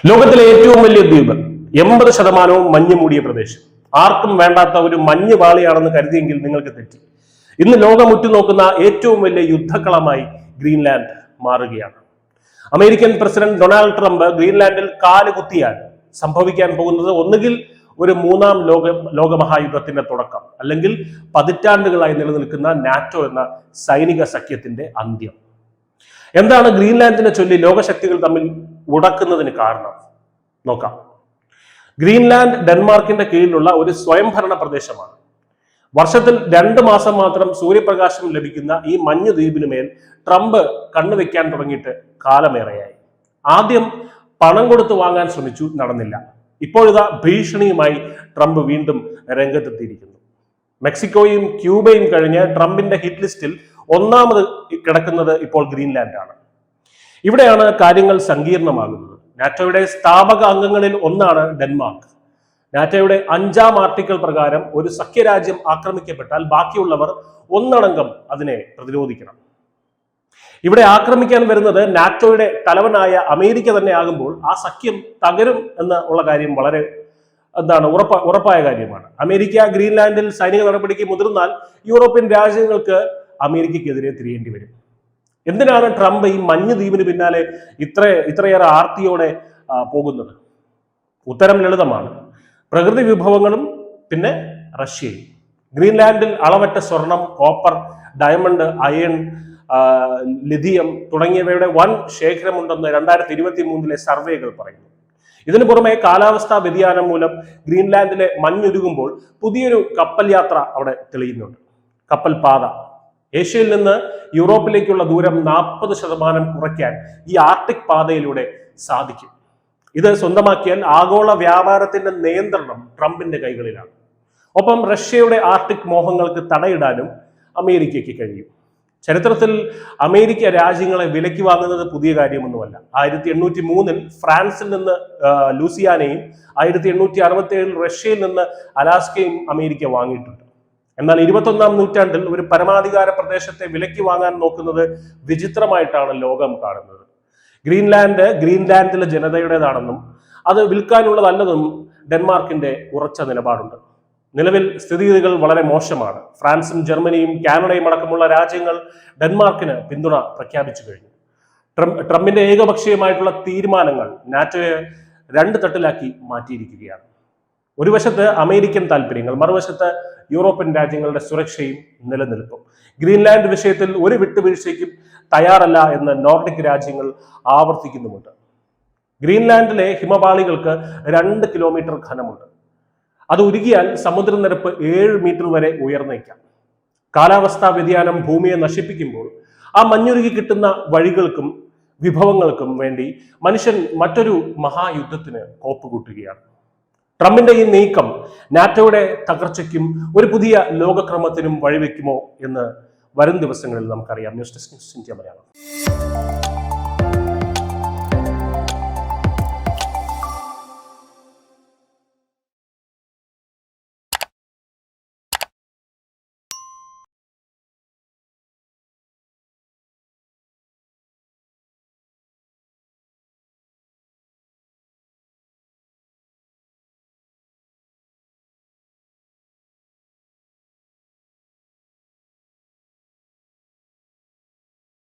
ലോകത്തിലെ ഏറ്റവും വലിയ ദ്വീപ് 80% മഞ്ഞ് മൂടിയ പ്രദേശം. ആർക്കും വേണ്ടാത്ത ഒരു മഞ്ഞ് പാളിയാണെന്ന് കരുതിയെങ്കിൽ നിങ്ങൾക്ക് തെറ്റി. ഇന്ന് ലോകം ഉറ്റുനോക്കുന്ന ഏറ്റവും വലിയ യുദ്ധക്കളമായി ഗ്രീൻലാൻഡ് മാറുകയാണ്. അമേരിക്കൻ പ്രസിഡന്റ് ഡൊണാൾഡ് ട്രംപ് ഗ്രീൻലാൻഡിൽ കാല് കുത്തിയാൽ സംഭവിക്കാൻ പോകുന്നത് ഒന്നുകിൽ ഒരു മൂന്നാം ലോകമഹായുദ്ധത്തിന്റെ തുടക്കം, അല്ലെങ്കിൽ പതിറ്റാണ്ടുകളായി നിലനിൽക്കുന്ന നാറ്റോ എന്ന സൈനിക സഖ്യത്തിന്റെ അന്ത്യം. എന്താണ് ഗ്രീൻലാൻഡിനെ ചൊല്ലി ലോകശക്തികൾ തമ്മിൽ ഉടക്കുന്നതിന് കാരണം? നോക്കാം. ഗ്രീൻലാൻഡ് ഡെൻമാർക്കിന്റെ കീഴിലുള്ള ഒരു സ്വയംഭരണ പ്രദേശമാണ്. വർഷത്തിൽ 2 മാസം മാത്രം സൂര്യപ്രകാശം ലഭിക്കുന്ന ഈ മഞ്ഞു ദ്വീപിനുമേൽ ട്രംപ് കണ്ണുവെക്കാൻ തുടങ്ങിയിട്ട് കാലമേറെയായി. ആദ്യം പണം കൊടുത്ത് വാങ്ങാൻ ശ്രമിച്ചു, നടന്നില്ല. ഇപ്പോഴിതാ ഭീഷണിയുമായി ട്രംപ് വീണ്ടും രംഗത്തെത്തിയിരിക്കുന്നു. മെക്സിക്കോയും ക്യൂബയും കഴിഞ്ഞ് ട്രംപിന്റെ ഹിറ്റ് ലിസ്റ്റിൽ ഒന്നാമത് കിടക്കുന്നത് ഇപ്പോൾ ഗ്രീൻലാൻഡ് ആണ്. ഇവിടെയാണ് കാര്യങ്ങൾ സങ്കീർണമാകുന്നത്. നാറ്റോയുടെ സ്ഥാപക അംഗങ്ങളിൽ ഒന്നാണ് ഡെൻമാർക്ക്. നാറ്റോയുടെ 5ാം ആർട്ടിക്കിൾ പ്രകാരം ഒരു സഖ്യരാജ്യം ആക്രമിക്കപ്പെട്ടാൽ ബാക്കിയുള്ളവർ ഒന്നടങ്കം അതിനെ പ്രതിരോധിക്കണം. ഇവിടെ ആക്രമിക്കാൻ വരുന്നത് നാറ്റോയുടെ തലവനായ അമേരിക്ക തന്നെ ആകുമ്പോൾ ആ സഖ്യം തകരും എന്നുള്ള കാര്യം വളരെ ഉറപ്പായ കാര്യമാണ്. അമേരിക്ക ഗ്രീൻലാൻഡിൽ സൈനിക നടപടിക്ക് മുതിർന്നാൽ യൂറോപ്യൻ രാജ്യങ്ങൾക്ക് അമേരിക്കക്കെതിരെ തിരിയേണ്ടി വരും. എന്തിനാണ് ട്രംപ് ഈ മഞ്ഞ് ദ്വീപിന് പിന്നാലെ ഇത്രയേറെ ആർത്തിയോടെ പോകുന്നത്? ഉത്തരം ലളിതമാണ്. പ്രകൃതി വിഭവങ്ങളും പിന്നെ റഷ്യയും. ഗ്രീൻലാൻഡിൽ അളവറ്റ സ്വർണം, കോപ്പർ, ഡയമണ്ട്, അയൺ, ലിഥിയം തുടങ്ങിയവയുടെ വൻ ശേഖരമുണ്ടെന്ന് 2023 സർവേകൾ പറയുന്നു. ഇതിനു പുറമെ കാലാവസ്ഥാ വ്യതിയാനം മൂലം ഗ്രീൻലാൻഡിലെ മഞ്ഞുരുകുമ്പോൾ പുതിയൊരു കപ്പൽ യാത്ര അവിടെ തെളിയുന്നുണ്ട്. കപ്പൽ പാത. ഏഷ്യയിൽ നിന്ന് യൂറോപ്പിലേക്കുള്ള ദൂരം 40% കുറയ്ക്കാൻ ഈ ആർട്ടിക് പാതയിലൂടെ സാധിക്കും. ഇത് സ്വന്തമാക്കിയാൽ ആഗോള വ്യാപാരത്തിന്റെ നിയന്ത്രണം ട്രംപിന്റെ കൈകളിലാണ്. ഒപ്പം റഷ്യയുടെ ആർട്ടിക് മോഹങ്ങൾക്ക് തടയിടാനും അമേരിക്കയ്ക്ക് കഴിയും. ചരിത്രത്തിൽ അമേരിക്ക രാജ്യങ്ങളെ വിലയ്ക്ക് വാങ്ങുന്നത് പുതിയ കാര്യമൊന്നുമല്ല. 1803 ഫ്രാൻസിൽ നിന്ന് ലൂസിയാനയും 1867 റഷ്യയിൽ നിന്ന് അലാസ്കയും അമേരിക്ക വാങ്ങിയിട്ടുണ്ട്. എന്നാൽ 21ാം നൂറ്റാണ്ടിൽ ഒരു പരമാധികാര പ്രദേശത്തെ വിലയ്ക്ക് വാങ്ങാൻ നോക്കുന്നത് വിചിത്രമായിട്ടാണ് ലോകം കാണുന്നത്. ഗ്രീൻലാൻഡിലെ ജനതയുടേതാണെന്നും അത് വിൽക്കാനുള്ളതല്ലെന്നും ഡെൻമാർക്കിന്റെ ഉറച്ച നിലപാടുണ്ട്. നിലവിൽ സ്ഥിതിഗതികൾ വളരെ മോശമാണ്. ഫ്രാൻസും ജർമ്മനിയും കാനഡയും അടക്കമുള്ള രാജ്യങ്ങൾ ഡെൻമാർക്കിന് പിന്തുണ പ്രഖ്യാപിച്ചു കഴിഞ്ഞു. ട്രംപിന്റെ ഏകപക്ഷീയമായിട്ടുള്ള തീരുമാനങ്ങൾ നാറ്റോയെ 2 തട്ടിലാക്കി മാറ്റിയിരിക്കുകയാണ്. ഒരു വശത്ത് അമേരിക്കൻ താല്പര്യങ്ങൾ, മറുവശത്ത് യൂറോപ്യൻ രാജ്യങ്ങളുടെ സുരക്ഷയും നിലനിൽപ്പും. ഗ്രീൻലാൻഡ് വിഷയത്തിൽ ഒരു വിട്ടുവീഴ്ചയ്ക്കും തയ്യാറല്ല എന്ന് നോർഡിക് രാജ്യങ്ങൾ ആവർത്തിക്കുന്നുമുണ്ട്. ഗ്രീൻലാൻഡിലെ ഹിമപാളികൾക്ക് 2 കിലോമീറ്റർ ഘനമുണ്ട്. അത് ഉരുകിയാൽ സമുദ്രനിരപ്പ് 7 മീറ്റർ വരെ ഉയർന്നേക്കാം. കാലാവസ്ഥാ വ്യതിയാനം ഭൂമിയെ നശിപ്പിക്കുമ്പോൾ ആ മഞ്ഞുരുകി കിട്ടുന്ന വഴികൾക്കും വിഭവങ്ങൾക്കും വേണ്ടി മനുഷ്യൻ മറ്റൊരു മഹായുദ്ധത്തിന് കോപ്പുകൂട്ടുകയാണ്. ട്രംപിന്റെ ഈ നീക്കം നാറ്റോയുടെ തകർച്ചയ്ക്കും ഒരു പുതിയ ലോകക്രമത്തിനും വഴിവെക്കുമോ എന്ന് വരും ദിവസങ്ങളിൽ നമുക്കറിയാം. News desk India Malayalam.